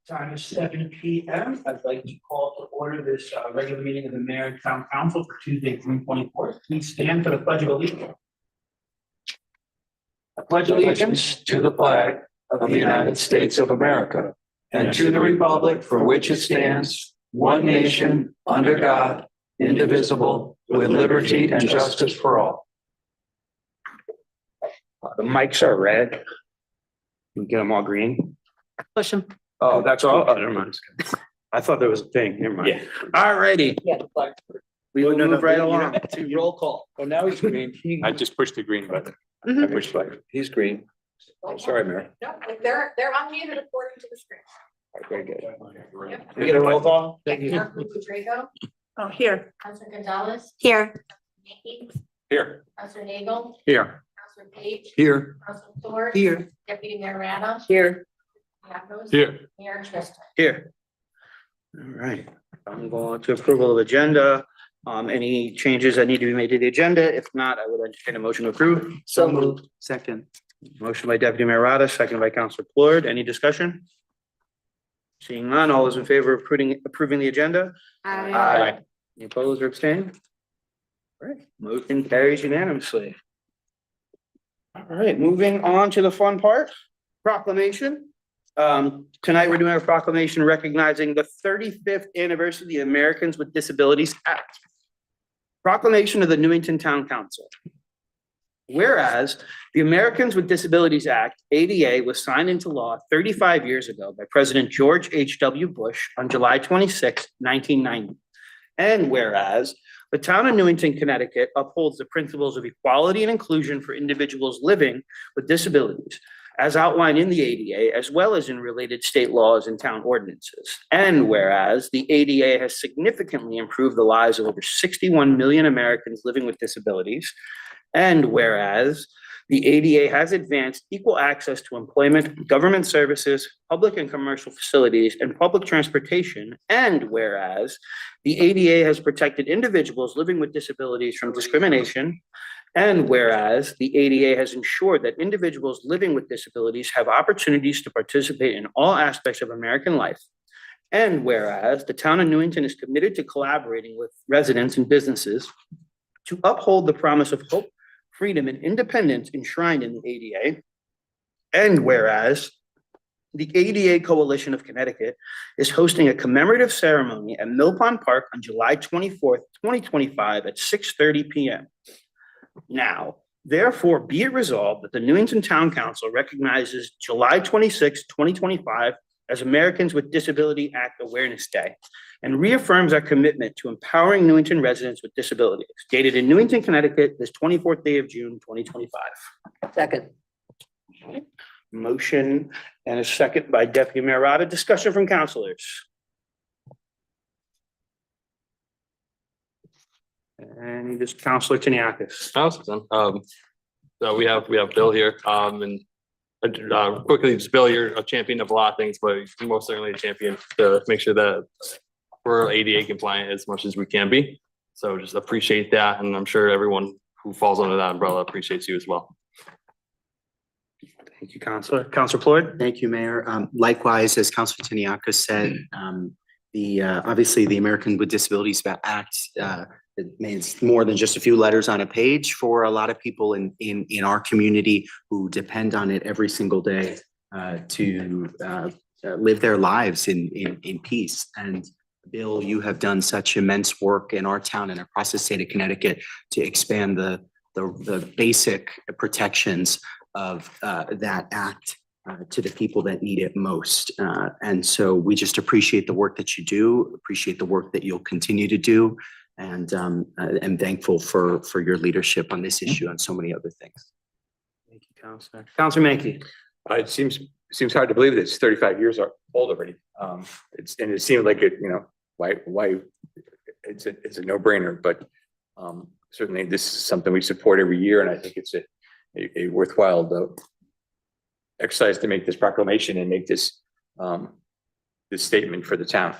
Time is 7 p.m. I'd like to call to order this regular meeting of the Mayor and Town Council for Tuesday, June 24th. Please stand for the Pledge of Allegiance. I pledge allegiance to the flag of the United States of America and to the republic for which it stands, one nation, under God, indivisible, with liberty and justice for all. The mics are red. Can we get them all green? Push them. Oh, that's all? Oh, never mind. I thought there was a thing. Never mind. All righty. Yeah. We will move right along to Roll call. Oh, now he's green. I just pushed the green button. Mhm. I pushed like, He's green. I'm sorry, Mayor. No, they're unmuted according to the screen. Very good. Yep. We get a roll call? Thank you. Drago, Oh, here. Councilor Gonzalez, Here. Mackey, here, Councilor Nagel, Here. Councilor Page, Here. Councilor Thor, Here. Deputy Mayor Rada, Here. Yackos, here. Mayor Tristan. Here. All right. I'm going to approval of agenda. Any changes that need to be made to the agenda? If not, I would entertain a motion to approve. So moved. Second. Motion by Deputy Mayor Rada, second by Councilor Plord. Any discussion? Seeing none, all those in favor of approving the agenda? Any opposed or abstained? All right, motion carries unanimously. All right, moving on to the fun part, proclamation. Tonight we're doing a proclamation recognizing the 35th anniversary of the Americans with Disabilities Act. Proclamation of the Newington Town Council. Whereas the Americans with Disabilities Act, ADA, was signed into law 35 years ago by President George H.W. Bush on July 26, 1990. And whereas the town of Newington, Connecticut upholds the principles of equality and inclusion for individuals living with disabilities, as outlined in the ADA, as well as in related state laws and town ordinances. And whereas the ADA has significantly improved the lives of over 61 million Americans living with disabilities. And whereas the ADA has advanced equal access to employment, government services, public and commercial facilities, and public transportation. And whereas the ADA has protected individuals living with disabilities from discrimination. And whereas the ADA has ensured that individuals living with disabilities have opportunities to participate in all aspects of American life. And whereas the town of Newington is committed to collaborating with residents and businesses to uphold the promise of hope, freedom, and independence enshrined in the ADA. And whereas the ADA Coalition of Connecticut is hosting a commemorative ceremony at Mill Pond Park on July 24th, 2025 at 6:30 p.m. Now, therefore, be it resolved that the Newington Town Council recognizes July 26, 2025 as Americans with Disability Act Awareness Day and reaffirms our commitment to empowering Newington residents with disabilities, dated in Newington, Connecticut, this 24th day of June, 2025. Second. Motion and a second by Deputy Mayor Rada. Discussion from councilors. And this Councilor Tiniakis. So we have Bill here, and quickly, just Bill, you're a champion of a lot of things, but you're most certainly a champion to make sure that we're ADA compliant as much as we can be. So just appreciate that, and I'm sure everyone who falls under that umbrella appreciates you as well. Thank you, Councilor. Councilor Plord. Thank you, Mayor. Likewise, as Councilor Tiniakis said, obviously the American with Disabilities Act it means more than just a few letters on a page for a lot of people in our community who depend on it every single day to live their lives in peace. And Bill, you have done such immense work in our town and across the state of Connecticut to expand the basic protections of that act to the people that need it most. And so we just appreciate the work that you do, appreciate the work that you'll continue to do. And I'm thankful for your leadership on this issue and so many other things. Thank you, Councilor. Councilor Mackey. It seems hard to believe that it's 35 years old already. It seemed like it, why it's a no-brainer, but certainly this is something we support every year, and I think it's a worthwhile exercise to make this proclamation and make this this statement for the town.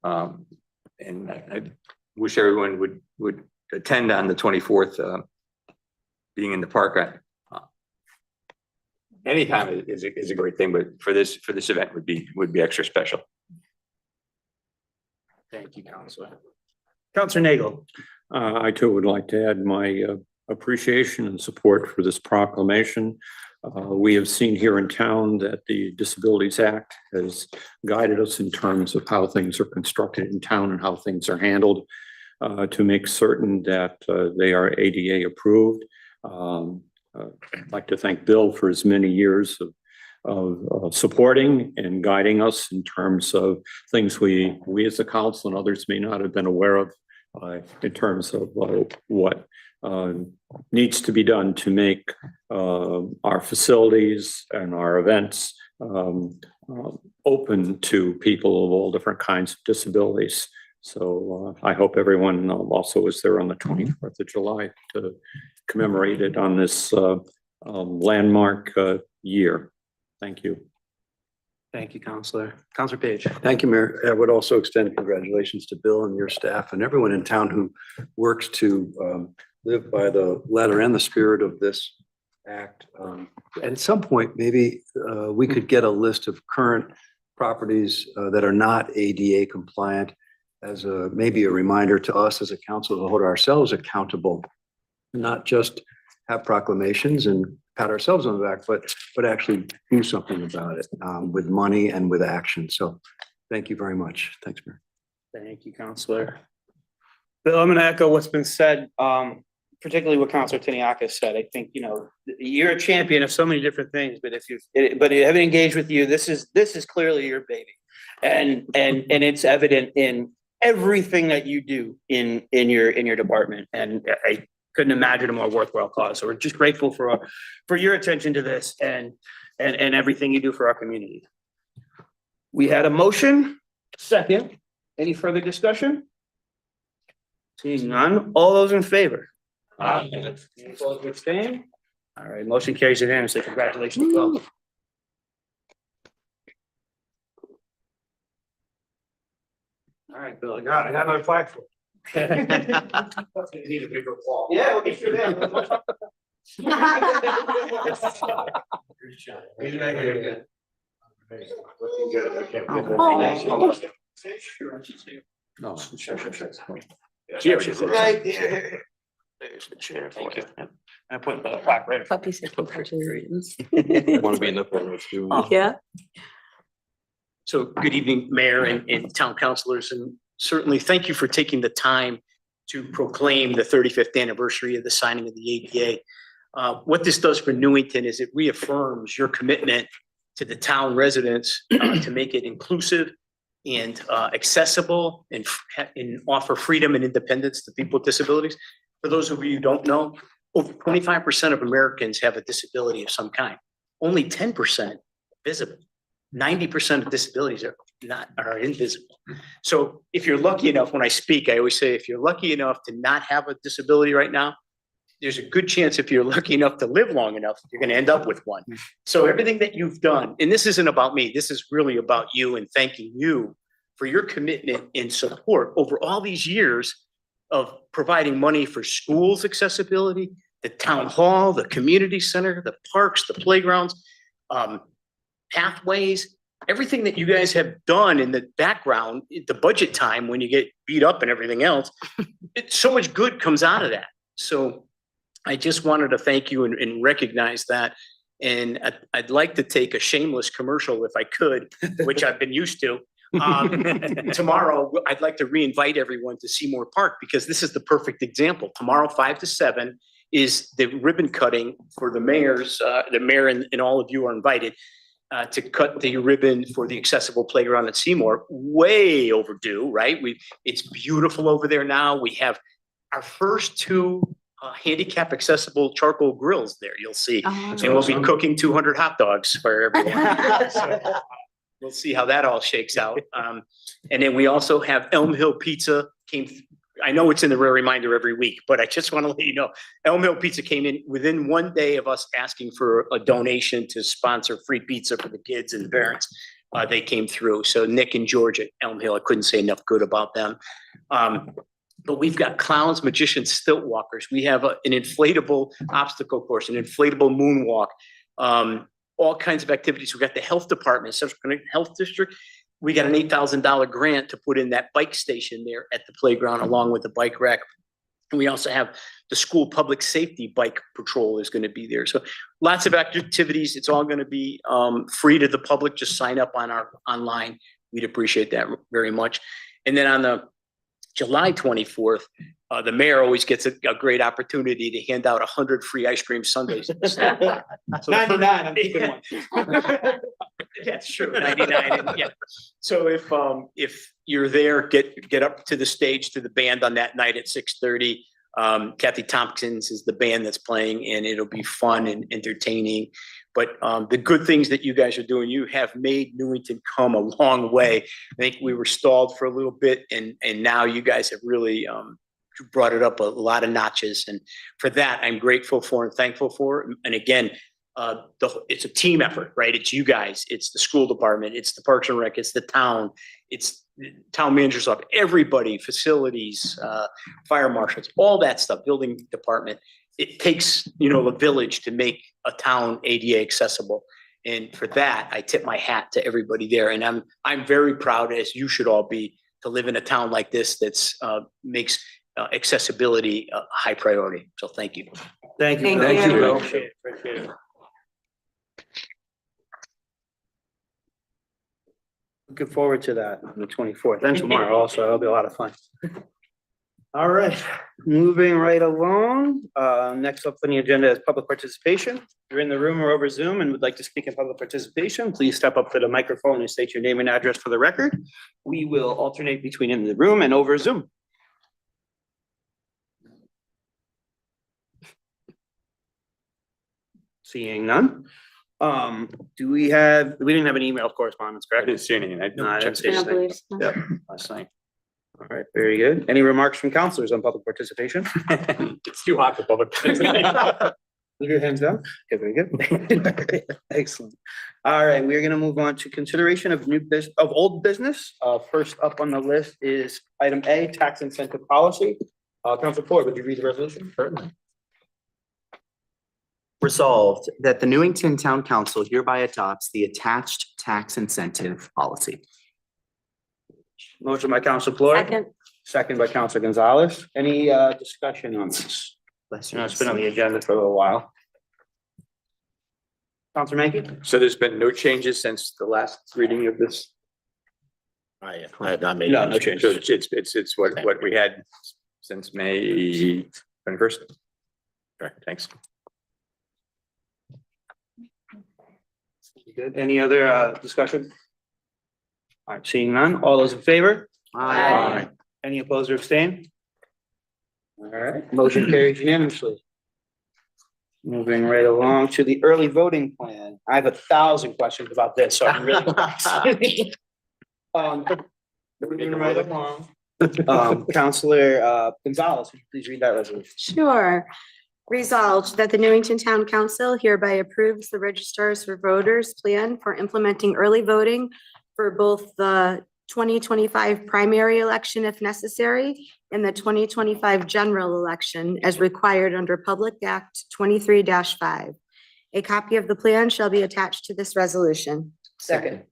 And I wish everyone would attend on the 24th, being in the park anytime is a great thing, but for this event would be extra special. Thank you, Counselor. Counselor Nagel. I too would like to add my appreciation and support for this proclamation. We have seen here in town that the Disabilities Act has guided us in terms of how things are constructed in town and how things are handled to make certain that they are ADA approved. I'd like to thank Bill for his many years of supporting and guiding us in terms of things we as a council and others may not have been aware of in terms of what needs to be done to make our facilities and our events open to people of all different kinds of disabilities. So I hope everyone also is there on the 24th of July to commemorate it on this landmark year. Thank you. Thank you, Counselor. Counselor Page. Thank you, Mayor. I would also extend congratulations to Bill and your staff and everyone in town who works to live by the letter and the spirit of this act. At some point, maybe we could get a list of current properties that are not ADA compliant as maybe a reminder to us as a council to hold ourselves accountable, not just have proclamations and pat ourselves on the back, but actually do something about it with money and with action. So thank you very much. Thanks, Mayor. Thank you, Counselor. Bill, I'm going to echo what's been said, particularly what Counselor Tiniakis said. I think, you know, you're a champion of so many different things, but if you haven't engaged with you, this is clearly your baby. And it's evident in everything that you do in your department. And I couldn't imagine a more worthwhile cause. So we're just grateful for your attention to this and everything you do for our community. We had a motion, second. Any further discussion? Seeing none, all those in favor? Any opposed or abstained? All right, motion carries unanimously. Congratulations, Bill. All right, Bill, I got another flag for you. You need a bigger wall. Yeah, we'll get you there. No, sure. Right there. There's the chair. Thank you. I put the plaque right. Puppy said congratulations. Want to be in the photos too. Yeah. So good evening, Mayor and town councilors, and certainly thank you for taking the time to proclaim the 35th anniversary of the signing of the ADA. What this does for Newington is it reaffirms your commitment to the town residents to make it inclusive and accessible and offer freedom and independence to people with disabilities. For those of you who don't know, over 25% of Americans have a disability of some kind. Only 10% visible. 90% of disabilities are invisible. So if you're lucky enough, when I speak, I always say, if you're lucky enough to not have a disability right now, there's a good chance if you're lucky enough to live long enough, you're going to end up with one. So everything that you've done, and this isn't about me, this is really about you and thanking you for your commitment and support over all these years of providing money for schools accessibility, the town hall, the community center, the parks, the playgrounds, pathways, everything that you guys have done in the background, the budget time when you get beat up and everything else, so much good comes out of that. So I just wanted to thank you and recognize that. And I'd like to take a shameless commercial if I could, which I've been used to. Tomorrow, I'd like to re-invite everyone to Seymour Park because this is the perfect example. Tomorrow, 5 to 7 is the ribbon cutting for the mayors. The mayor and all of you are invited to cut the ribbon for the accessible playground at Seymour. Way overdue, right? It's beautiful over there now. We have our first 2 handicap accessible charcoal grills there. You'll see, and we'll be cooking 200 hot dogs for everyone. So, we'll see how that all shakes out. And then we also have Elm Hill Pizza I know it's in the rare reminder every week, but I just want to let you know, Elm Hill Pizza came in within 1 day of us asking for a donation to sponsor free pizza for the kids and the parents. They came through. So Nick and George at Elm Hill, I couldn't say enough good about them. But we've got clowns, magicians, stilt walkers. We have an inflatable obstacle course, an inflatable moonwalk. all kinds of activities. We got the health department, Central Connecticut Health District. We got an $8,000 grant to put in that bike station there at the playground along with the bike rack. And we also have the school public safety bike patrol is going to be there. So lots of activities. It's all going to be free to the public. Just sign up on our online. We'd appreciate that very much. And then on the July 24th, the mayor always gets a great opportunity to hand out 100 free ice cream sundaes. So 99, I'm keeping one. That's true, 99, and yeah. So if you're there, get up to the stage to the band on that night at 6:30. Kathy Tompkins is the band that's playing, and it'll be fun and entertaining. But the good things that you guys are doing, you have made Newington come a long way. I think we were stalled for a little bit, and now you guys have really brought it up a lot of notches. And for that, I'm grateful for and thankful for. And again, it's a team effort, right? It's you guys, it's the school department, it's the Parks and Rec, it's the town, it's the town manager's office, everybody, facilities, fire marshals, all that stuff, building department. It takes, a village to make a town ADA accessible. And for that, I tip my hat to everybody there. And I'm very proud, as you should all be, to live in a town like this that's makes accessibility a high priority. So thank you. Thank you. Thank you. Bill. Appreciate it. Looking forward to that on the 24th and tomorrow also. That'll be a lot of fun. All right, moving right along. Next up on the agenda is public participation. If you're in the room or over Zoom and would like to speak in public participation, please step up to the microphone and state your name and address for the record. We will alternate between in the room and over Zoom. Seeing none. We didn't have an email correspondence, I correct? didn't see any, and I No, I didn't checked see I don't anything. believe so. Yep, last night. All right, very good. Any remarks from counselors on public participation? It's too hot for public. Leave your hands down. Okay, very good. Excellent. All right, we're gonna move on to consideration of old business. First up on the list is item A, tax incentive policy. Council Ford, would you read the resolution? Certainly. Resolved that the Newington Town Council hereby adopts the attached tax incentive policy. Motion by Council Floyd. Second. Second by Council Gonzalez. Any discussion on this? Bless You you. know, it's been on the agenda for a little while. Council Mankey? So there's been no changes since the last reading of this? I had not made. No, no change. So it's what we had since May 21st? All right, thanks. Good. Any other discussion? All right, seeing none. All those in favor? Aye. Any opposed or abstain? All right, motion carries unanimously. Moving right along to the early voting plan. I have 1,000 questions about this, so I'm really. Moving right along. Counselor Gonzalez, would you please read that resolution? Sure. Resolved that the Newington Town Council hereby approves the registrars for voters plan for implementing early voting for both the 2025 primary election if necessary and the 2025 general election as required under Public Act 23-5. A copy of the plan shall be attached to this resolution. Second.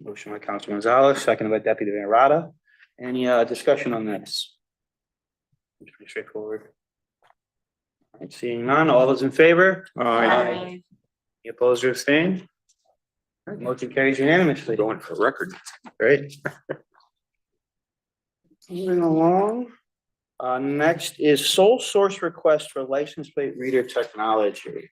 Motion by Councilor Gonzalez, seconded by Deputy Mayor Rada. Any discussion on this? It's pretty straightforward. All right, seeing none, all those in favor? Aye. Any opposed or abstained? All right, motion carries unanimously. Going for record. Great. Moving along. Next is sole source request for license plate reader technology.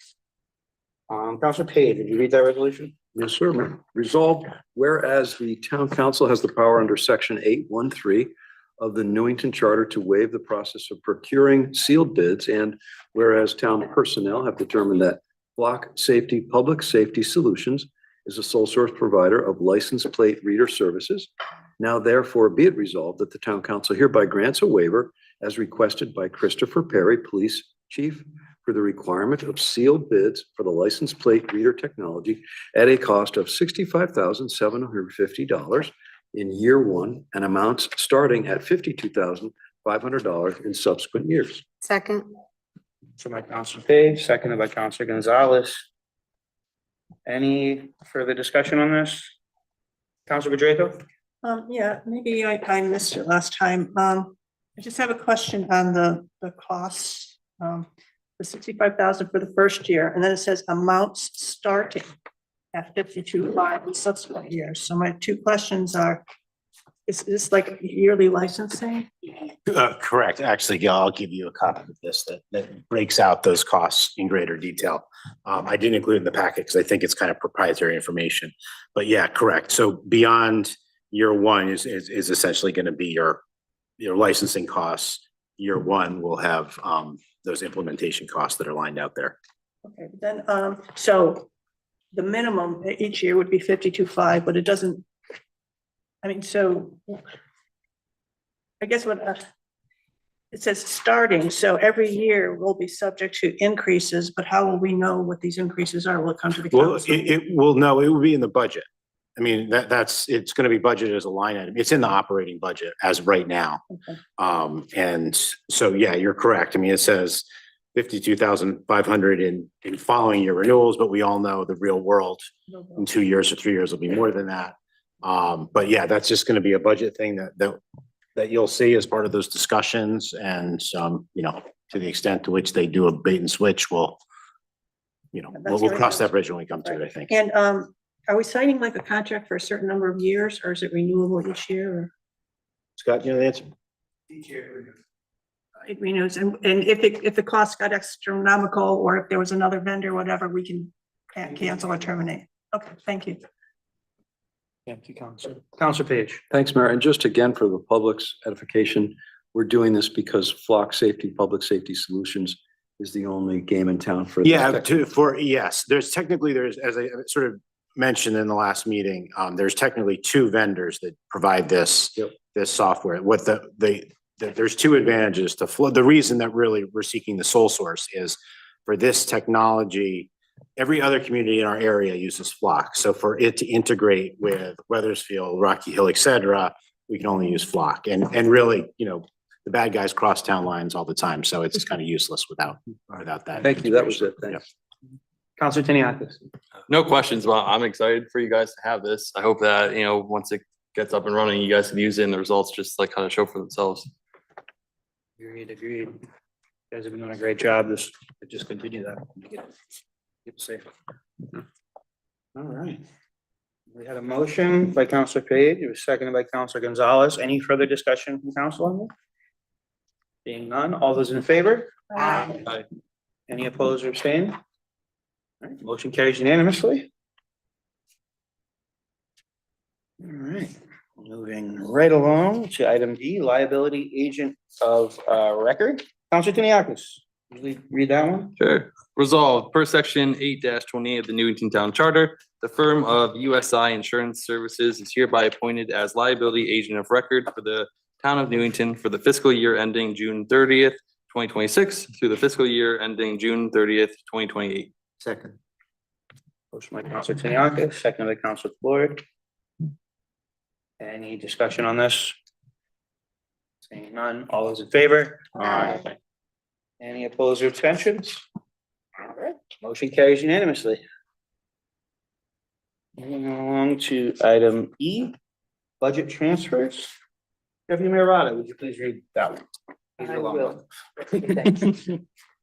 Councilor Page, would you read that resolution? Yes, sir. Resolved, whereas the town council has the power under section 813 of the Newington Charter to waive the process of procuring sealed bids, and whereas town personnel have determined that Block Safety Public Safety Solutions is a sole source provider of license plate reader services. Now therefore be it resolved that the town council hereby grants a waiver as requested by Christopher Perry, Police Chief, for the requirement of sealed bids for the license plate reader technology at a cost of $65,750 in year one and amounts starting at $52,500 in subsequent years. Second. So by Councilor Page, seconded by Councilor Gonzalez. Any further discussion on this? Counselor Pedreto? Yeah, maybe I missed it last time. I just have a question on the costs. The 65,000 for the first year, and then it says amounts starting at 52.5 in subsequent years. So my two questions are, is this like yearly licensing? Correct. Actually, Gail, I'll give you a copy of this that breaks out those costs in greater detail. I didn't include it in the packet because I think it's kind of proprietary information. But yeah, correct. So beyond year one is essentially going to be your licensing costs. Year one will have those implementation costs that are lined out there. Okay, then, so the minimum each year would be 52.5, but it doesn't, I mean, so I guess what, it says starting, so every year will be subject to increases, but how will we know what these increases are? Will it come to the Well, council? it will be in the budget. I mean, it's going to be budgeted as a line item. It's in the operating budget as of right now. Okay. And so, yeah, you're correct. I mean, it says 52,500 in following year renewals, but we all know the real world in 2 years or 3 years will be more than that. But yeah, that's just going to be a budget thing that you'll see as part of those discussions. And you know, to the extent to which they do a bait and switch, we'll cross that bridge when we come to it, I think. And, are we signing like a contract for a certain number of years, or is it renewable each year? Or? Scott, you know the answer? It renews, and if the cost got astronomical, or if there was another vendor, whatever, we can cancel or terminate. Okay, thank you. Thank you, Counselor. Counselor Page? Thanks, Mayor. And just again, for the public's edification, we're doing this because Flock Safety, Public Safety Solutions is the only game in town for. this Yeah, technology. yes, there's, as I sort of mentioned in the last meeting, there's technically two vendors that provide this software. There's two advantages to Flow. The reason that really we're seeking the sole source is for this technology, every other community in our area uses Flock. So for it to integrate with Weathersfield, Rocky Hill, et cetera, we can only use Flock. And really, you know, the bad guys cross town lines all the time. So it's kind of useless without that. Thank you. That was it. Thanks. Counselor Tiniakis? No questions, but I'm excited for you guys to have this. I hope that, you know, once it gets up and running, you guys can use it and the results just like kind of show for themselves. Agreed. You guys have been doing a great job. Just continue that. Keep it safe. All right. We had a motion by Counselor Page. It was seconded by Counselor Gonzalez. Any further discussion from council on this? Being none, all those in favor? Aye. Any opposed or abstained? All right, motion carries unanimously. All right, moving right along to item D, liability agent of record. Counselor Tiniakis, will you read that one? Sure. Resolved per section 8-28 of the Newington Town Charter, the firm of USI Insurance Services is hereby appointed as liability agent of record for the town of Newington for the fiscal year ending June 30th, 2026 through the fiscal year ending June 30th, 2028. Second. Motion by Counselor Tiniakis, seconded by Counselor Floyd. Any discussion on this? Seeing none, all those in favor? Aye. Any opposed or abstentions? All right, motion carries unanimously. Moving along to item E, budget transfers. Deputy Mayor Rada, would you please read that one? I will. Thanks.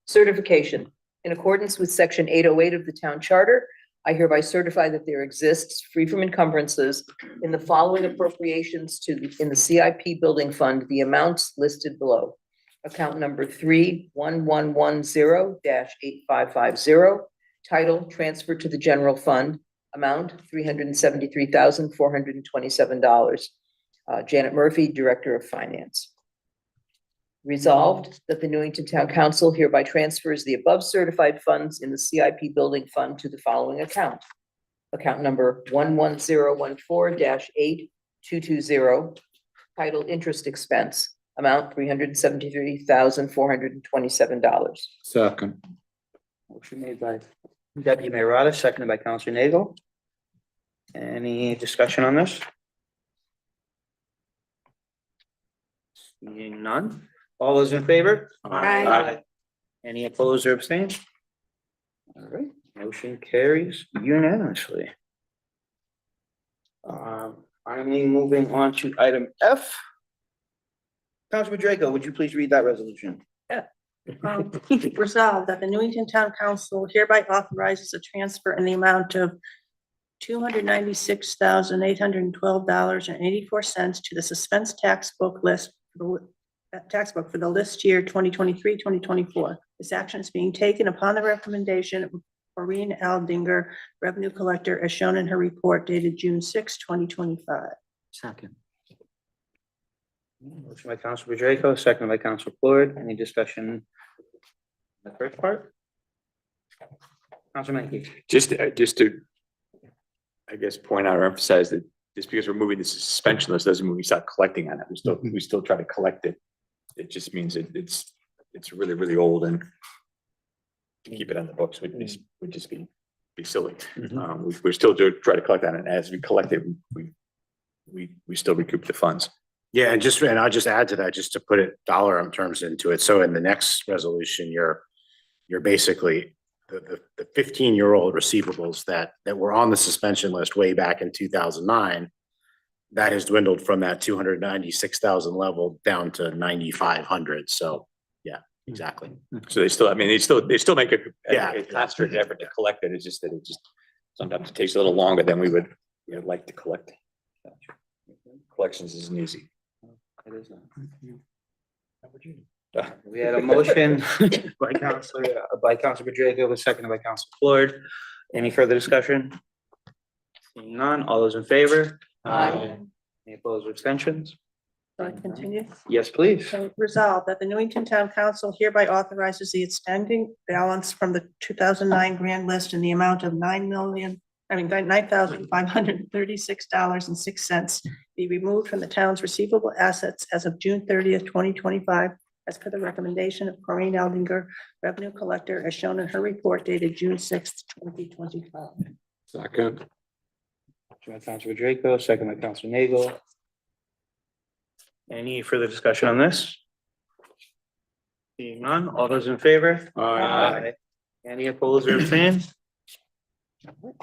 Certification. In accordance with section 808 of the town charter, I hereby certify that there exists, free from encumbrances, in the following appropriations in the CIP building fund, the amounts listed below. Account number 31110-8550, title transfer to the general fund, amount $373,427. Janet Murphy, Director of Finance. Resolved that the Newington Town Council hereby transfers the above certified funds in the CIP building fund to the following account. Account number 11014-8220, title interest expense, amount $373,427. Second. Motion made by Deputy Mayor Rada, seconded by Counselor Nagel. Any discussion on this? Seeing none, all those in favor? Aye. Any opposed or abstained? All right, Motion carries unanimously. Finally, moving on to item F. Councilor Draco, would you please read that resolution? Resolved that the Newington Town Council hereby authorizes a transfer in the amount of $296,812.84 to the suspense tax book list, tax book for the list year 2023-2024. This action is being taken upon the recommendation of Maureen Aldinger, Revenue Collector, as shown in her report dated June 6, 2025. Second. Motion by Councilor Draco, second by Councilor Floyd. Any discussion? on The first part? Councilor Menke. Just to, I guess, point out or emphasize that just because we're moving the suspension list doesn't mean we stop collecting on it. We still try to collect it. It just means it's really, really old and to keep it on the books would just be silly. We're still try to collect on it. As we collect it, we still recoup the funds. Yeah, and I'll just add to that, just to put it dollar terms into it. So in the next resolution, you're basically the 15-year-old receivables that were on the suspension list way back in 2009. That has dwindled from that 296,000 level down to 9,500. So yeah, exactly. So they still make a constant effort to collect it. It's just that sometimes it takes a little longer than we would like to collect. Collections isn't easy. It is not. We had a motion by Councilor Draco, was seconded by Councilor Floyd. Any further discussion? Seeing none, all those in favor? Aye. Any opposed or abstentions? So I continue. Yes, please. So resolved that the Newington Town Council hereby authorizes the outstanding balance from the 2009 grand list in the amount of $9,536.06 be removed from the town's receivable assets as of June 30th, 2025, as per the recommendation of Maureen Aldinger, Revenue Collector, as shown in her report dated June 6th, 2025. Second. Motion by Councilor Draco, second by Councilor Nagel. Any further discussion on this? Seeing none, all those in favor? Aye. Any opposed or abstained?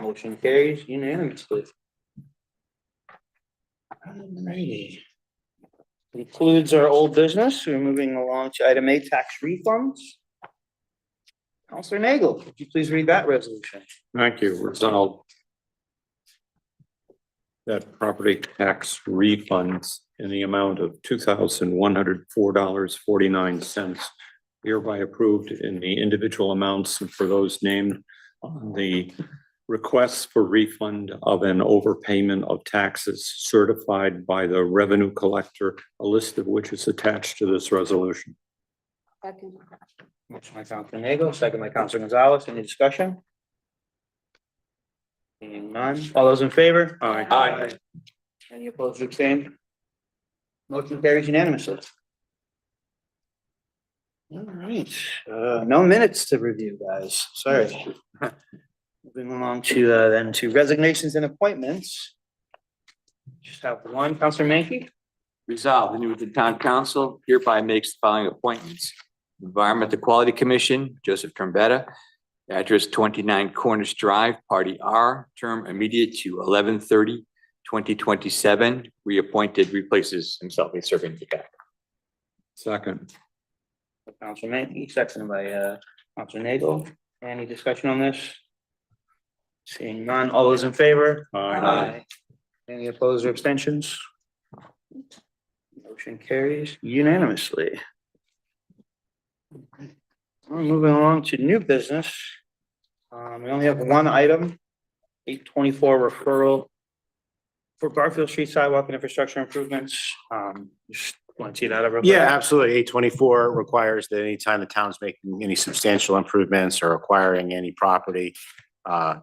Motion carries unanimously. Alrighty. Concludes our old business. We're moving along to item 8, tax refunds. Councilor Nagel, would you please read that resolution? Thank you. Resolved that property tax refunds in the amount of $2,104.49 hereby approved in the individual amounts and for those named on the requests for refund of an overpayment of taxes certified by the revenue collector, a list of which is attached to this resolution. Motion by Councilor Nagel, second by Councilor Gonzalez. Any discussion? Seeing none. All those in favor? Aye. Any opposed or abstained? Motion carries unanimously. All right, no minutes to review, guys. Sorry. Moving along to then to resignations and appointments. Just have one, Councilor Menke. Resolved, the Newington Town Council hereby makes the following appointments. Environmental Quality Commission, Joseph Trombetta, address 29 Cornish Drive, Party R, term immediate to 11/30/2027. Reappointed, replaces himself, he's serving the guy. Second. Councilor Menke, seconded by Councilor Nagel. Any discussion on this? Seeing none, all those in favor? Aye. Any opposed or abstentions? Motion carries unanimously. We're moving along to new business. We only have one item, 824 referral for Garfield Street sidewalk and infrastructure improvements. Just want to see that over. Yeah, absolutely. 824 requires that anytime the town's making any substantial improvements or acquiring any property, the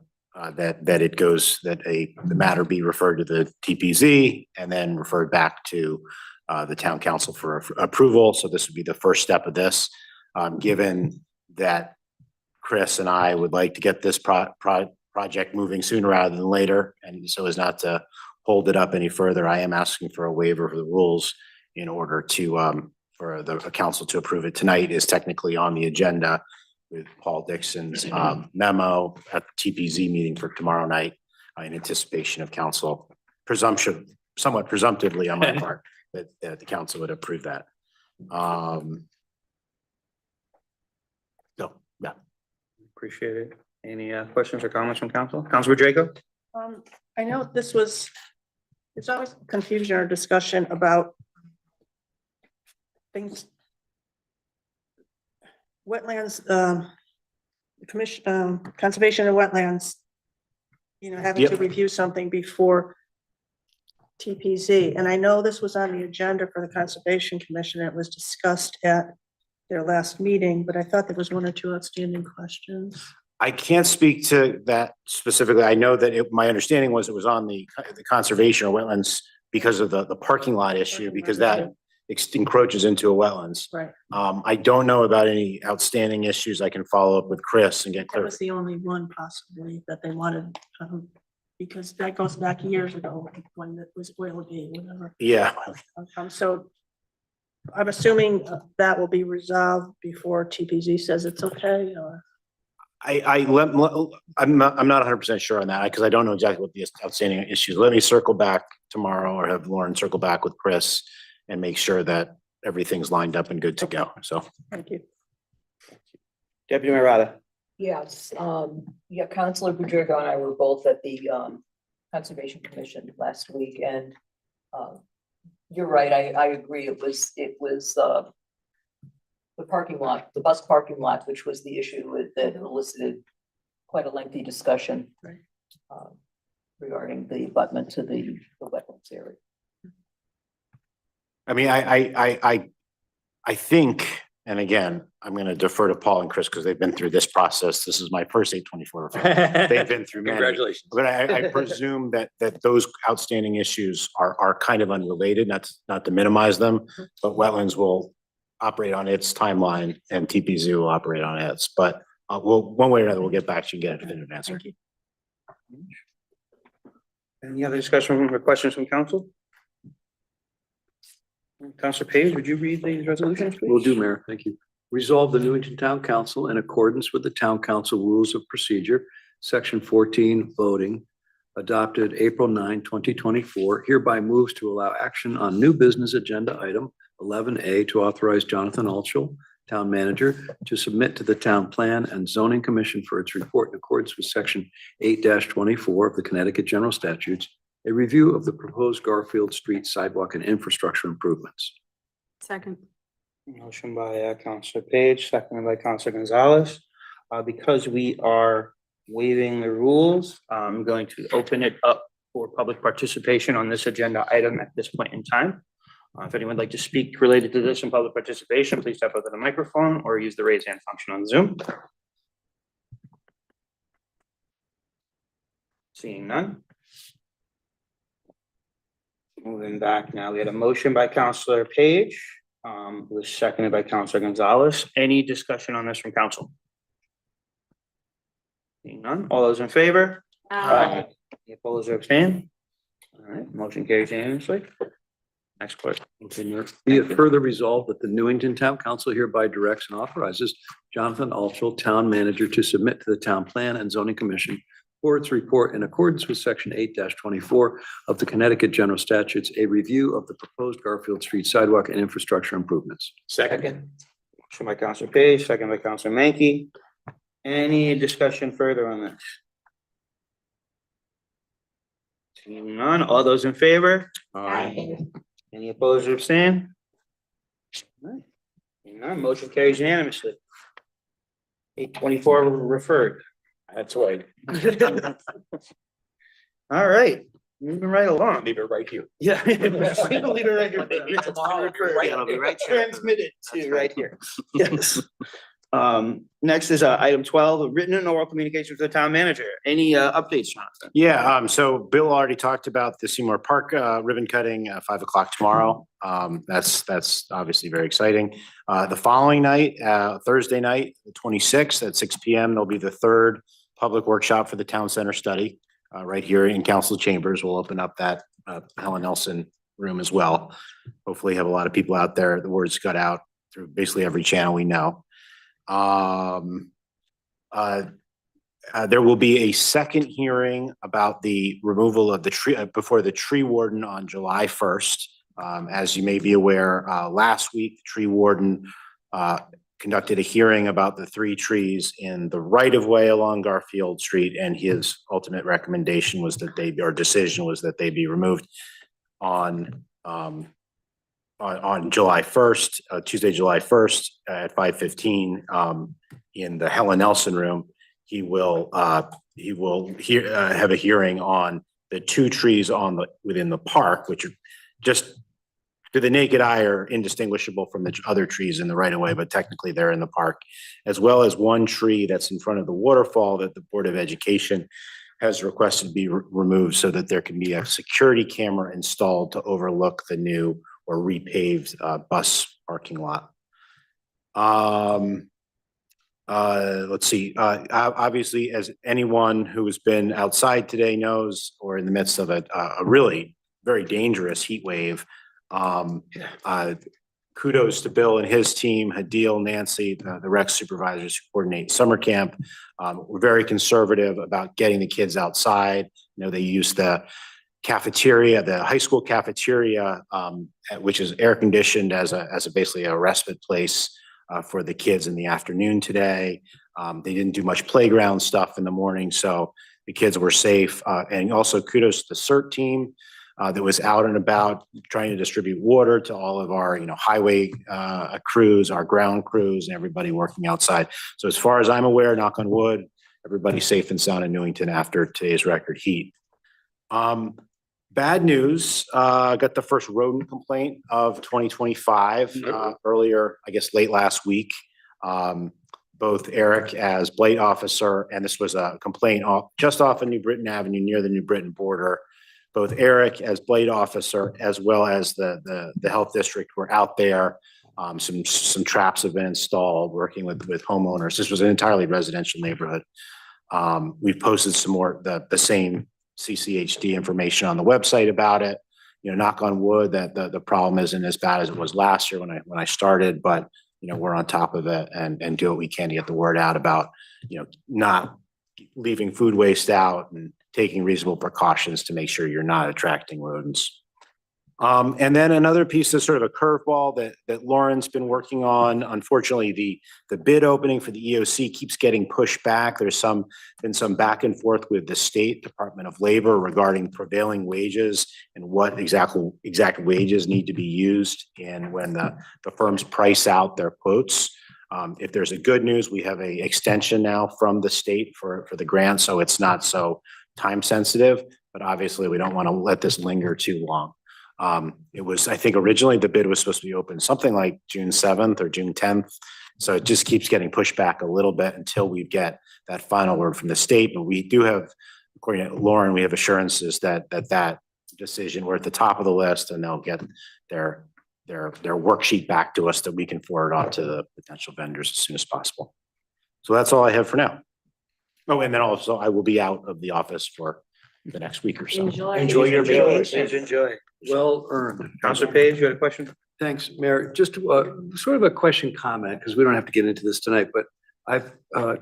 matter be referred to the TPZ and then referred back to the town council for approval. So this would be the first step of this. Given that Chris and I would like to get this project moving sooner rather than later, and so as not to hold it up any further, I am asking for a waiver of the rules in order to for the council to approve it. Tonight is technically on the agenda. with Paul Dixon's memo at the TPZ meeting for tomorrow night in anticipation of council somewhat presumptively on my part, that the council would approve that. So, yeah. Appreciate it. Any questions or comments from council? Councilor Draco? I know there's always confusion or discussion about things. Wetlands, commission, conservation of wetlands, having to Yep. review something before TPZ. And I know this was on the agenda for the Conservation Commission. It was discussed at their last meeting, but I thought there was one or two outstanding questions. I can't speak to that specifically. I know that my understanding was it was on the conservation or wetlands because of the parking lot issue, because that encroaches into a wetlands. Right. I don't know about any outstanding issues. I can follow up with Chris and get That was clear. the only one possibly that they wanted, because that goes back years ago when it was oil gate, whatever. Yeah, So I'm assuming that will be resolved before TPZ says it's okay, or? I'm not 100% sure on that because I don't know exactly what the outstanding issues. Let me circle back tomorrow or have Lauren circle back with Chris and make sure that everything's lined up and good to go. So. Thank you. Deputy Mayor Rada? Yes, yeah, Counselor Boudreaux and I were both at the Conservation Commission last week, and you're right, I agree. It was the parking lot, the bus parking lot, which was the issue that elicited quite a lengthy discussion regarding the abutment to the wetlands area. I mean, I think, and again, I'm going to defer to Paul and Chris because they've been through this process. This is my first 824 referral. They've been through many. Congratulations. But I presume that those outstanding issues are kind of unrelated, not to minimize them, but wetlands will operate on its timeline and TPZ will operate on its. But one way or another, we'll get back to you and get a definitive answer. Thank you. Any other discussion or questions from council? Councilor Page, would you read these resolutions, please? Will do, Mayor. Thank you. Resolve the Newington Town Council in accordance with the Town Council Rules of Procedure, Section 14, voting, adopted April 9, 2024, hereby moves to allow action on new business agenda item 11A to authorize Jonathan Altschul, Town Manager, to submit to the Town Plan and Zoning Commission for its report in accordance with Section 8-24 of the Connecticut General Statutes, a review of the proposed Garfield Street sidewalk and infrastructure improvements. Second. Motion by Councilor Page, seconded by Councilor Gonzalez. Because we are waiving the rules, I'm going to open it up for public participation on this agenda item at this point in time. If anyone would like to speak related to this in public participation, please step up to the microphone or use the raise hand function on Zoom. Seeing none. Moving back now, we had a motion by Councilor Page, who was seconded by Councilor Gonzalez. Any discussion on this from council? Seeing none, all those in favor? Any opposed or abstain? All right, motion carries unanimously. Next question. Be it further resolved that the Newington Town Council hereby directs and authorizes Jonathan Altschul, Town Manager, to submit to the Town Plan and Zoning Commission for its report in accordance with Section 8-24 of the Connecticut General Statutes, a review of the proposed Garfield Street sidewalk and infrastructure improvements. Second. Motion by Councilor Page, second by Councilor Mankey. Any discussion further on this? Seeing none, all those in favor? Any opposed or abstain? All right. Seeing none, motion carries unanimously. 824 referred. That's right. All right, moving right along. Leave it right here. Yeah. Leave it right here. Yeah, it'll be right there. Transmitted to right here. Yes. Next is item 12, written and oral communication with the town manager. Any updates, Jonathan? Yeah, so Bill already talked about the Seymour Park ribbon cutting at 5 o'clock tomorrow. That's obviously very exciting. The following night, Thursday night, the 26th at 6 PM, there'll be the third public workshop for the town center study right here in council chambers. We'll open up that Helen Nelson room as well. Hopefully have a lot of people out there. The word's got out through basically every channel we know. there will be a second hearing about the removal of the tree before the tree warden on July 1st. As you may be aware, last week, the tree warden conducted a hearing about the 3 trees in the right of way along Garfield Street, and his ultimate recommendation was that decision was that they be removed on July 1st, Tuesday, July 1st at 5:15 in the Helen Nelson room. He will have a hearing on the 2 trees within the park, which are just to the naked eye are indistinguishable from the other trees in the right of way, but technically they're in the park, as well as 1 tree that's in front of the waterfall that the Board of Education has requested to be removed so that there can be a security camera installed to overlook the new or repaved bus parking lot. Let's see, obviously, as anyone who has been outside today knows, or in the midst of a really very dangerous heat wave, kudos to Bill and his team, Hadil, Nancy, the rec supervisors who coordinate summer camp. We're very conservative about getting the kids outside. You know, they use the cafeteria, the high school cafeteria, which is air conditioned as basically a respite place for the kids in the afternoon today. They didn't do much playground stuff in the morning, so the kids were safe. And also kudos to the CERT team that was out and about trying to distribute water to all of our, highway crews, our ground crews, and everybody working outside. So as far as I'm aware, knock on wood, everybody's safe and sound in Newington after today's record heat. Bad news, got the first rodent complaint of 2025 earlier, I guess late last week. Both Eric as Blight officer, and this was a complaint just off of New Britain Avenue near the New Britain border. Both Eric as Blight officer as well as the health district were out there. Some traps have been installed working with homeowners. This was an entirely residential neighborhood. We've posted some more, the same CCHD information on the website about it. Knock on wood that the problem isn't as bad as it was last year when I started, but we're on top of it and do what we can to get the word out about, not leaving food waste out and taking reasonable precautions to make sure you're not attracting rodents. And then another piece is sort of a curveball that Lauren's been working on. Unfortunately, the bid opening for the EOC keeps getting pushed back. There's been some back and forth with the State Department of Labor regarding prevailing wages and what exact wages need to be used and when the firms price out their quotes. If there's a good news, we have a extension now from the state for the grant, so it's not so time sensitive, but obviously we don't want to let this linger too long. It was, I think originally the bid was supposed to be open something like June 7th or June 10th. So it just keeps getting pushed back a little bit until we get that final word from the state. But we do have, according to Lauren, we have assurances that decision, we're at the top of the list and they'll get their worksheet back to us that we can forward on to the potential vendors as soon as possible. So that's all I have for now. Oh, and then also I will be out of the office for the next week or so. Enjoy your vacation. Enjoy. Well earned. Counselor Page, you had a question? Thanks, Mayor. Just sort of a question comment, because we don't have to get into this tonight, but I've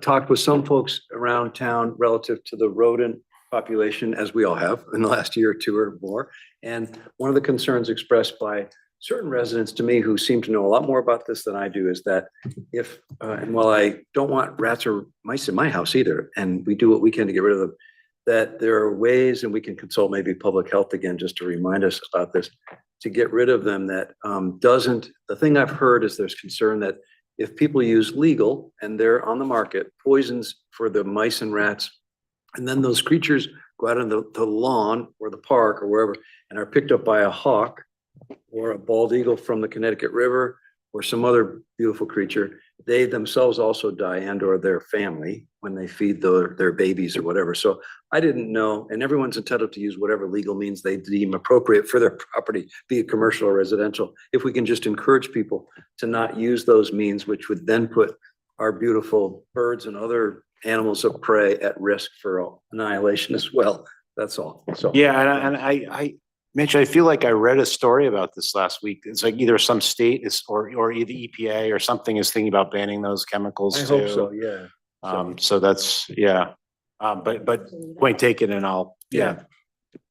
talked with some folks around town relative to the rodent population, as we all have in the last year or two or more. And one of the concerns expressed by certain residents to me who seem to know a lot more about this than I do is that if, and while I don't want rats or mice in my house either, and we do what we can to get rid of them, that there are ways, and we can consult maybe public health again, just to remind us about this, to get rid of them that the thing I've heard is there's concern that if people use legal and they're on the market, poisons for the mice and rats, and then those creatures go out on the lawn or the park or wherever and are picked up by a hawk or a bald eagle from the Connecticut River or some other beautiful creature, they themselves also die and or their family when they feed their babies or whatever. So I didn't know, and everyone's entitled to use whatever legal means they deem appropriate for their property, be it commercial or residential. If we can just encourage people to not use those means, which would then put our beautiful birds and other animals of prey at risk for annihilation as well. That's all. So Yeah, and I Mitch, I feel like I read a story about this last week. It's like either some state or either EPA or something is thinking about banning those chemicals I too. hope so, yeah. So that's, yeah. But point taken, and I'll, yeah,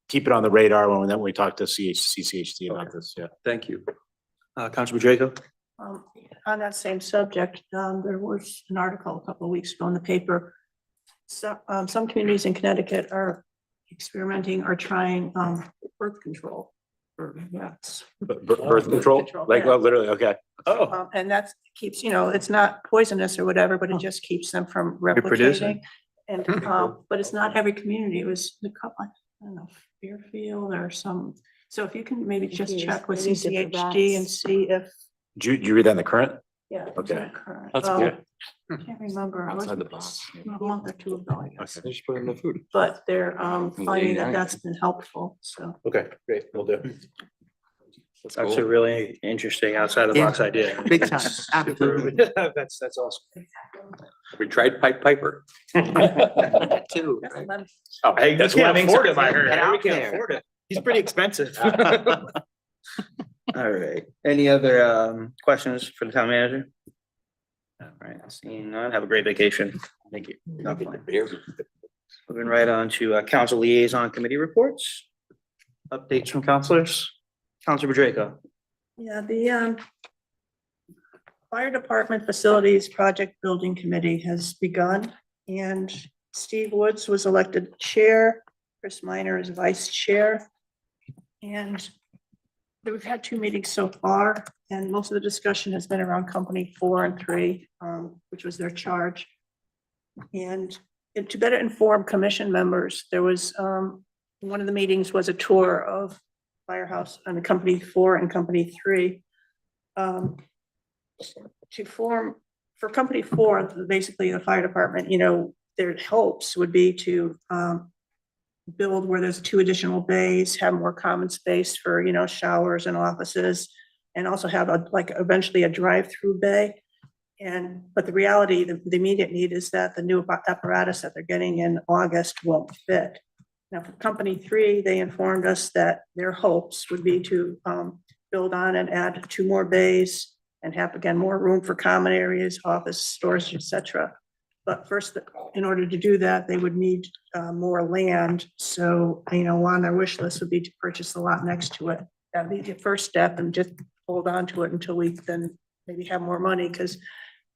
keep it on the radar when we talk to CCHD about this, yeah. Thank you. Councilor Draco? On that same subject, there was an article a couple of weeks ago in the paper. So, some communities in Connecticut are experimenting or trying, birth control for vets. Birth control, like, yeah. oh, literally, okay. Oh. And that keeps, it's not poisonous or whatever, but it just keeps them from replicating. Reproducing. And, but it's not every community. It was the couple, I don't know, Fairfield or some. So if you can maybe just check with Maybe different CCHD and rats. see if, Did you read that in the current? yeah. Okay. That's good. Can't remember. I was Outside the box. a month or two ago, I guess. They just put it in the food. But they're finding that 89. that's been helpful, so. Okay, great, we'll do. That's That's a cool. really interesting outside the box idea. Big time, absolutely. That's awesome. We tried Piper. That too, That's right? lemon. Oh, hey, That's you can't lemmings. afford him, I heard. Get We out can't there. afford it. He's pretty expensive. All right. Any other questions for the town manager? All right, seeing none, have a great vacation. Thank you. Moving right on to council liaison committee reports. Updates from councilors. Councilor Draco. Yeah, the fire department facilities project building committee has begun, and Steve Woods was elected chair, Chris Minor is vice chair. And we've had 2 meetings so far, and most of the discussion has been around company 4 and 3, which was their charge. And to better inform commission members, there was, one of the meetings was a tour of firehouse on the company 4 and company 3. For company 4, basically the fire department, their hopes would be to, build where there's 2 additional bays, have more common space for, showers and offices, and also have eventually a drive-through bay. But the reality, the immediate need is that the new apparatus that they're getting in August won't fit. Now, for company 3, they informed us that their hopes would be to build on and add 2 more bays and have, again, more room for common areas, office, storage, etc. But first, in order to do that, they would need more land. So, on their wish list would be to purchase the lot next to it. That'd be the first step, and just hold on to it until we then maybe have more money, because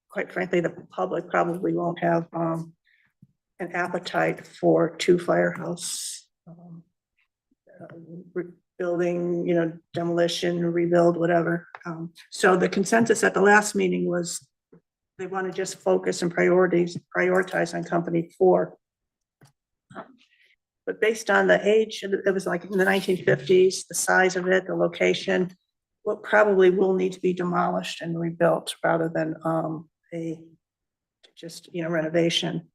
quite frankly, the public probably won't have an appetite for 2 firehouse building, demolition, rebuild, whatever. So the consensus at the last meeting was they want to just focus and prioritize on company 4. But based on the age, it was like in the 1950s, the size of it, the location, what probably will need to be demolished and rebuilt rather than renovation.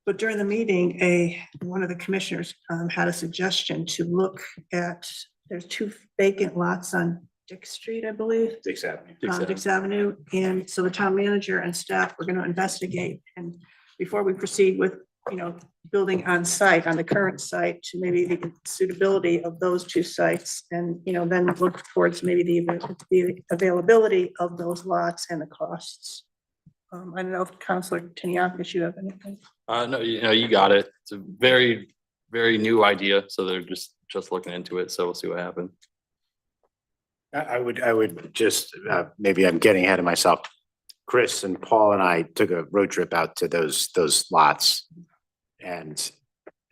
But during the meeting, one of the commissioners had a suggestion to look at, there's 2 vacant lots on Dick Street, I believe. Dix Avenue. Dix Avenue, and so the town manager and staff were going to investigate, and before we proceed with, building on site, on the current site, to maybe the suitability of those 2 sites, and, then look towards maybe the availability of those lots and the costs. I don't know if Councilor Tiniakis, you have anything? No, you got it. It's a very, very new idea, so they're just looking into it, so we'll see what happens. I would just, maybe I'm getting ahead of myself. Chris and Paul and I took a road trip out to those lots. And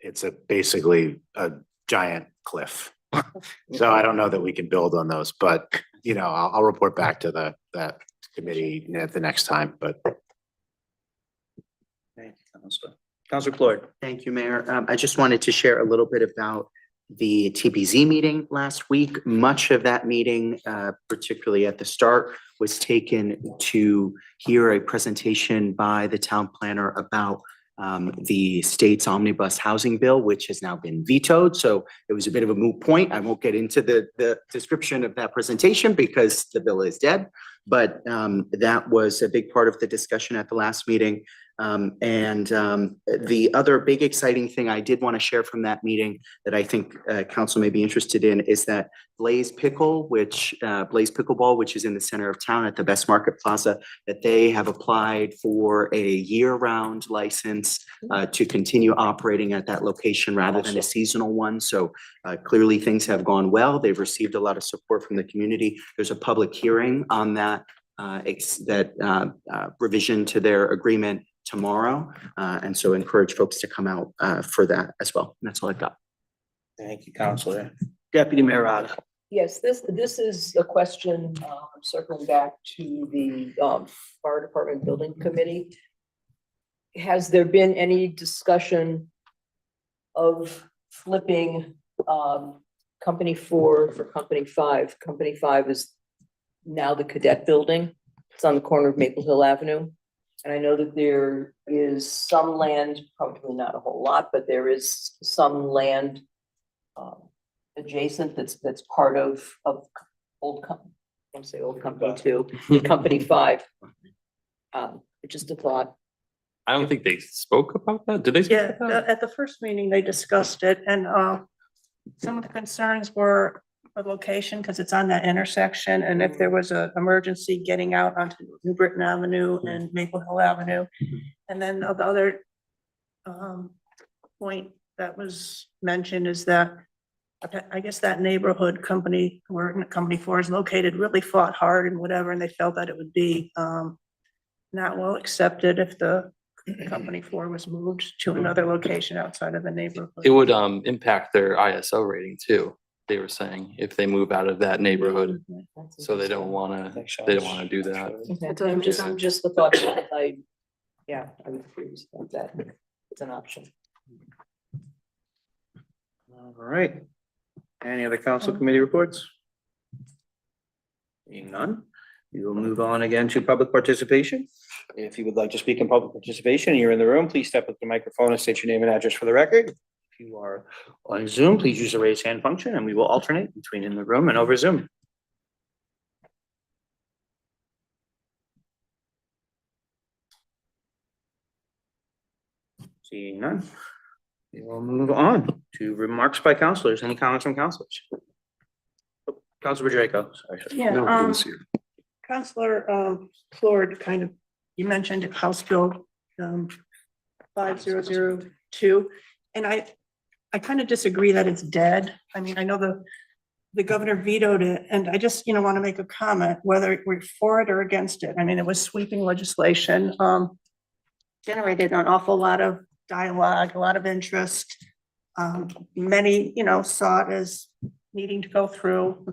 it's basically a giant cliff. So I don't know that we can build on those, but, I'll report back to that committee at the next time, but. Thank you, Councilor. Councilor Floyd. Thank you, Mayor. I just wanted to share a little bit about the TPZ meeting last week. Much of that meeting, particularly at the start, was taken to hear a presentation by the town planner about the state's omnibus housing bill, which has now been vetoed. So it was a bit of a moot point. I won't get into the description of that presentation because the bill is dead. But that was a big part of the discussion at the last meeting. The other big exciting thing I did want to share from that meeting that I think council may be interested in is that Blaze Pickleball, which is in the center of town at the Best Market Plaza, that they have applied for a year-round license to continue operating at that location rather than a seasonal one. So clearly things have gone well. They've received a lot of support from the community. There's a public hearing on that revision to their agreement tomorrow. And so encourage folks to come out for that as well. And that's all I've got. Thank you, Counselor. Deputy Mayor Rada. Yes, this is a question, circling back to the fire department building committee. Has there been any discussion of flipping company 4 for company 5? Company 5 is now the cadet building. It's on the corner of Maple Hill Avenue. And I know that there is some land, probably not a whole lot, but there is some land adjacent that's part of old company. I want to say old company 2, company 5. Just a thought. I don't think they spoke about that. Did they? Speak Yeah, about that? at the first meeting, they discussed it, and some of the concerns were the location, because it's on that intersection, and if there was an emergency getting out onto New Britain Avenue and Maple Hill Avenue. And then the other point that was mentioned is that I guess that neighborhood company where company 4 is located really fought hard and whatever, and they felt that it would be not well accepted if the company 4 was moved to another location outside of the neighborhood. It would impact their ISO rating too. They were saying if they move out of that neighborhood, so they don't wanna do that. Okay, I'm just the thought that I was curious about that. It's an option. All right. Any other council committee reports? Seeing none, we will move on again to public participation. If you would like to speak in public participation and you're in the room, please step up to the microphone and state your name and address for the record. If you are on Zoom, please use the raise hand function and we will alternate between in the room and over Zoom. Seeing none, we will move on to remarks by councilors. Any comments from councilors? Councilor Draco, sorry. Yeah, No, I didn't see it. Counselor Plord kind of, you mentioned House Bill 5002, and I kind of disagree that it's dead. I mean, I know the governor vetoed it, and I just, want to make a comment, whether we're for it or against it. I mean, it was sweeping legislation, generated an awful lot of dialogue, a lot of interest. Many, saw it as needing to go through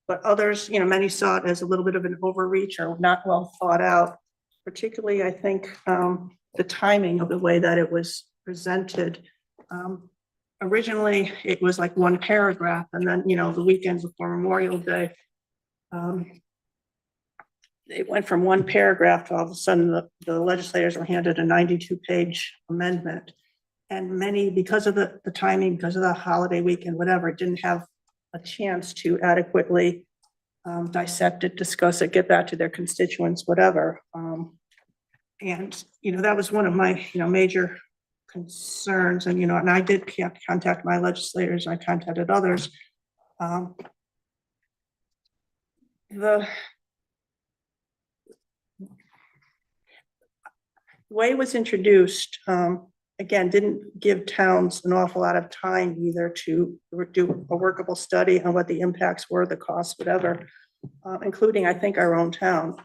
but others, many saw it as a little bit of an overreach or not well thought out. Particularly, I think, the timing of the way that it was presented. Originally, it was like one paragraph, and then, the weekend before Memorial Day, it went from one paragraph to all of a sudden the legislators were handed a 92-page amendment. And many, because of the timing, because of the holiday weekend, whatever, didn't have a chance to adequately dissect it, discuss it, get back to their constituents, whatever. And, that was one of my, major concerns. And, and I did contact my legislators, I contacted others. The way it was introduced, again, didn't give towns an awful lot of time either to do a workable study on what the impacts were, the costs, whatever, including, I think, our own town,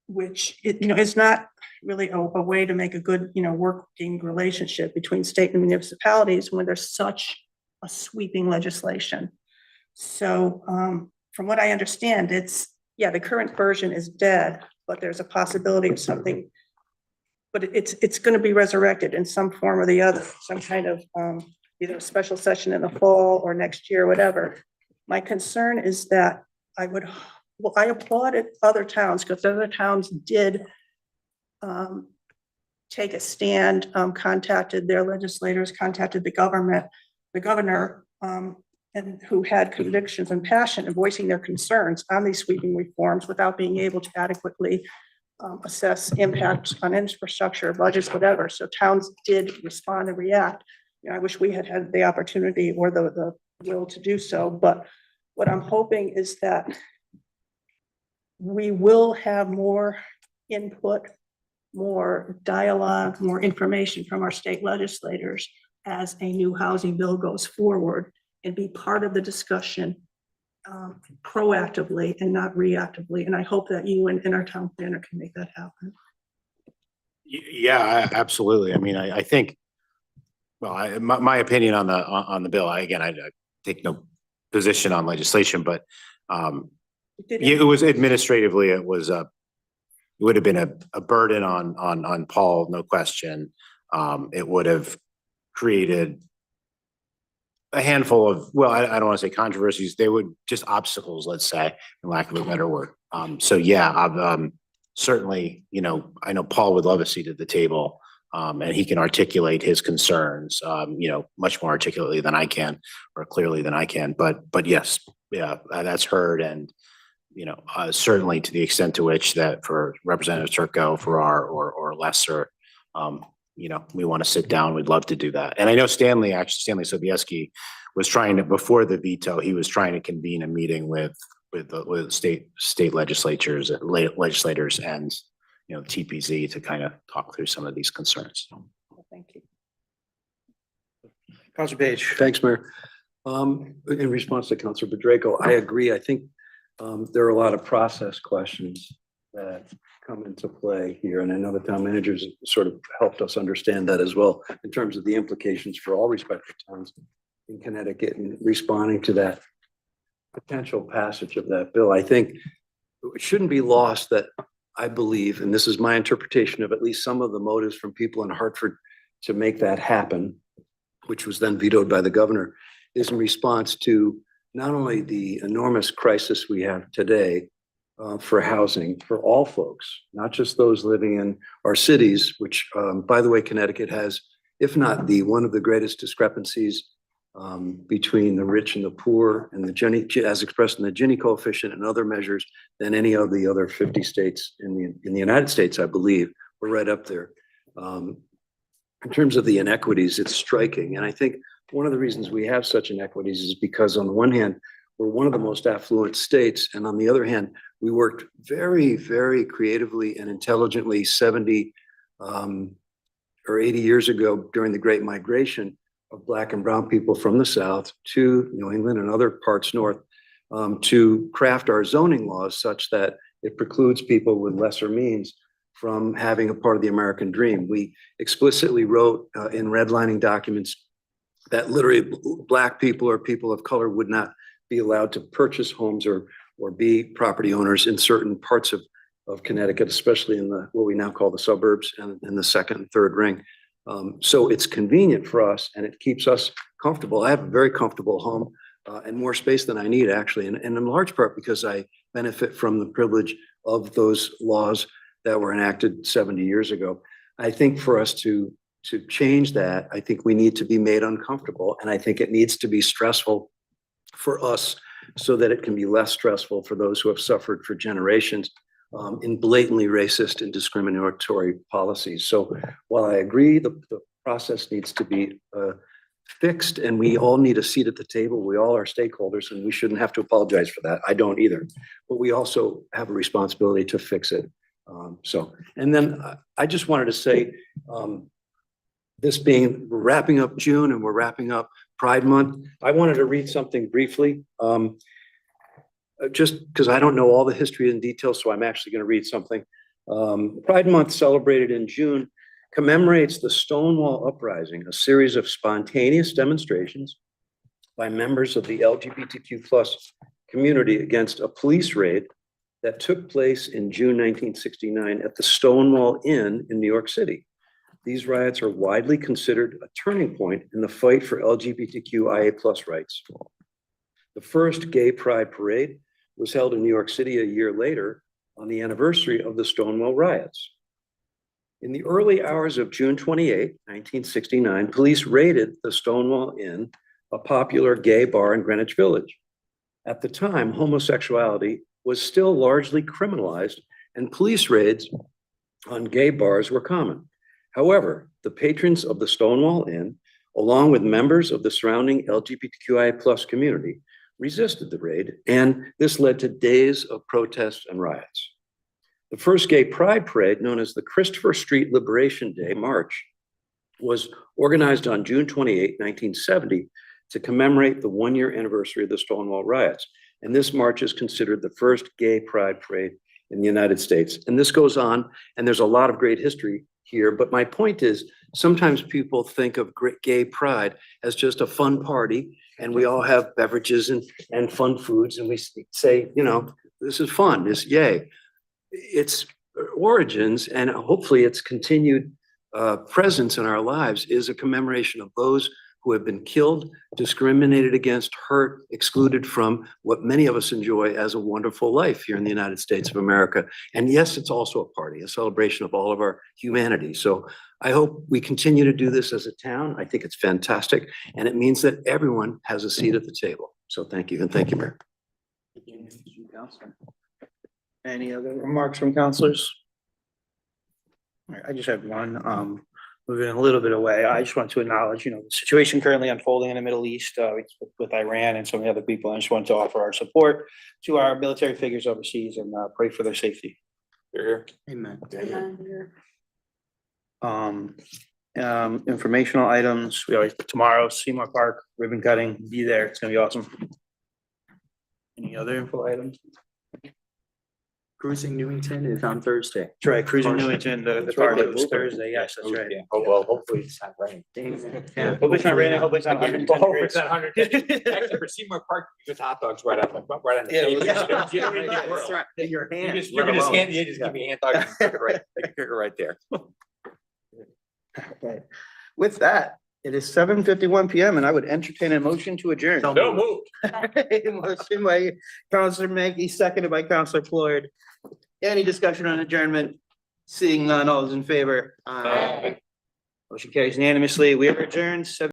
which, is not really a way to make a good, working relationship between state and municipalities when there's such a sweeping legislation. So from what I understand, the current version is dead, but there's a possibility of something, but it's going to be resurrected in some form or the other, some kind of either a special session in the fall or next year, whatever. My concern is that I applauded other towns because other towns did take a stand, contacted their legislators, contacted the governor, and who had convictions and passion in voicing their concerns on these sweeping reforms without being able to adequately assess impacts on infrastructure, budgets, whatever. So towns did respond and react. You know, I wish we had had the opportunity or the will to do so, but what I'm hoping is that we will have more input, more dialogue, more information from our state legislators as a new housing bill goes forward and be part of the discussion proactively and not reactively. And I hope that you and our town planner can make that happen. Yeah, absolutely. I mean, I think, well, my opinion on the bill, I take no position on legislation, but it was administratively, it would have been a burden on Paul, no question. It would have created a handful of, well, I don't want to say controversies, they would just obstacles, let's say, in lack of a better word. So yeah, I've certainly, you know, I know Paul would love a seat at the table, and he can articulate his concerns, you know, much more articulately than I can, or clearly than I can. But yes, yeah, that's heard. And, you know, certainly to the extent to which that for Representative Turco, Farrar, or Lesser, you know, we want to sit down, we'd love to do that. And I know Stanley Sobieski was trying to, before the veto, he was trying to convene a meeting with state legislators and, you know, TPZ to kind of talk through some of these concerns. Thank you. Councilor Page. Thanks, Mayor. In response to Councilor Bedrejko, I agree. I think there are a lot of process questions that come into play here. And I know the town managers sort of helped us understand that as well in terms of the implications for all respective towns in Connecticut and responding to that potential passage of that bill. I think it shouldn't be lost that I believe, and this is my interpretation of at least some of the motives from people in Hartford to make that happen, which was then vetoed by the governor, is in response to not only the enormous crisis we have today for housing for all folks, not just those living in our cities, which, by the way, Connecticut has, if not one of the greatest discrepancies between the rich and the poor, and the Gini, as expressed in the Gini coefficient and other measures, than any of the other 50 states in the United States, I believe. We're right up there. In terms of the inequities, it's striking. And I think one of the reasons we have such inequities is because on the one hand, we're one of the most affluent states. And on the other hand, we worked very, very creatively and intelligently 70 or 80 years ago during the Great Migration of Black and brown people from the South to New England and other parts north to craft our zoning laws such that it precludes people with lesser means from having a part of the American dream. We explicitly wrote in redlining documents that literally Black people or people of color would not be allowed to purchase homes or be property owners in certain parts of Connecticut, especially in what we now call the suburbs and in the second and third ring. So it's convenient for us and it keeps us comfortable. I have a very comfortable home and more space than I need, actually, and in large part because I benefit from the privilege of those laws that were enacted 70 years ago. I think for us to change that, I think we need to be made uncomfortable, and I think it needs to be stressful for us so that it can be less stressful for those who have suffered for generations in blatantly racist and discriminatory policies. So while I agree the process needs to be fixed and we all need a seat at the table, we all are stakeholders and we shouldn't have to apologize for that. I don't either, but we also have a responsibility to fix it. And then I just wanted to say, this being, we're wrapping up June and we're wrapping up Pride Month, I wanted to read something briefly, just because I don't know all the history in detail, so I'm actually going to read something. Pride Month, celebrated in June, commemorates the Stonewall Uprising, a series of spontaneous demonstrations by members of the LGBTQ+ community against a police raid that took place in June 1969 at the Stonewall Inn in New York City. These riots are widely considered a turning point in the fight for LGBTQIA+ rights. The first gay pride parade was held in New York City a year later on the anniversary of the Stonewall riots. In the early hours of June 28, 1969, police raided the Stonewall Inn, a popular gay bar in Greenwich Village. At the time, homosexuality was still largely criminalized and police raids on gay bars were common. However, the patrons of the Stonewall Inn, along with members of the surrounding LGBTQI+ community, resisted the raid, and this led to days of protests and riots. The first gay pride parade, known as the Christopher Street Liberation Day March, was organized on June 28, 1970, to commemorate the one-year anniversary of the Stonewall riots. And this march is considered the first gay pride parade in the United States. And this goes on, and there's a lot of great history here. But my point is, sometimes people think of gay pride as just a fun party, and we all have beverages and fun foods, and we say, you know, this is fun, this yay. Its origins, and hopefully its continued presence in our lives, is a commemoration of those who have been killed, discriminated against, hurt, excluded from what many of us enjoy as a wonderful life here in the United States of America. And yes, it's also a party, a celebration of all of our humanity. So I hope we continue to do this as a town. I think it's fantastic, and it means that everyone has a seat at the table. So thank you, and thank you, Mayor. Any other remarks from counselors? All right, I just have one, moving a little bit away. I just want to acknowledge, the situation currently unfolding in the Middle East, with Iran and some of the other people. I just want to offer our support to our military figures overseas and, pray for their safety. Amen. Informational items, we always, tomorrow, Seymour Park, ribbon cutting, be there. It's gonna be awesome. Any other info items? Cruising Newington is on Thursday. That's right, Cruising Newington, the party was Thursday, yes, that's right. Oh, well, hopefully it's not raining. Yeah, hopefully it's not raining, hopefully it's not 110 Hopefully degrees. it's not 100. Actually, for Seymour Park, there's hot dogs right on the Yeah, table. That's right. In your You hand. just give me a hand dog, right there. Okay. With that, it is 7:51 PM and I would entertain a motion to adjourn. So No move. Motion by Counselor Mankey, seconded by Counselor Floyd. Any discussion on adjournment? Seeing none, all those in favor? Aye. Motion carries unanimously. We are adjourned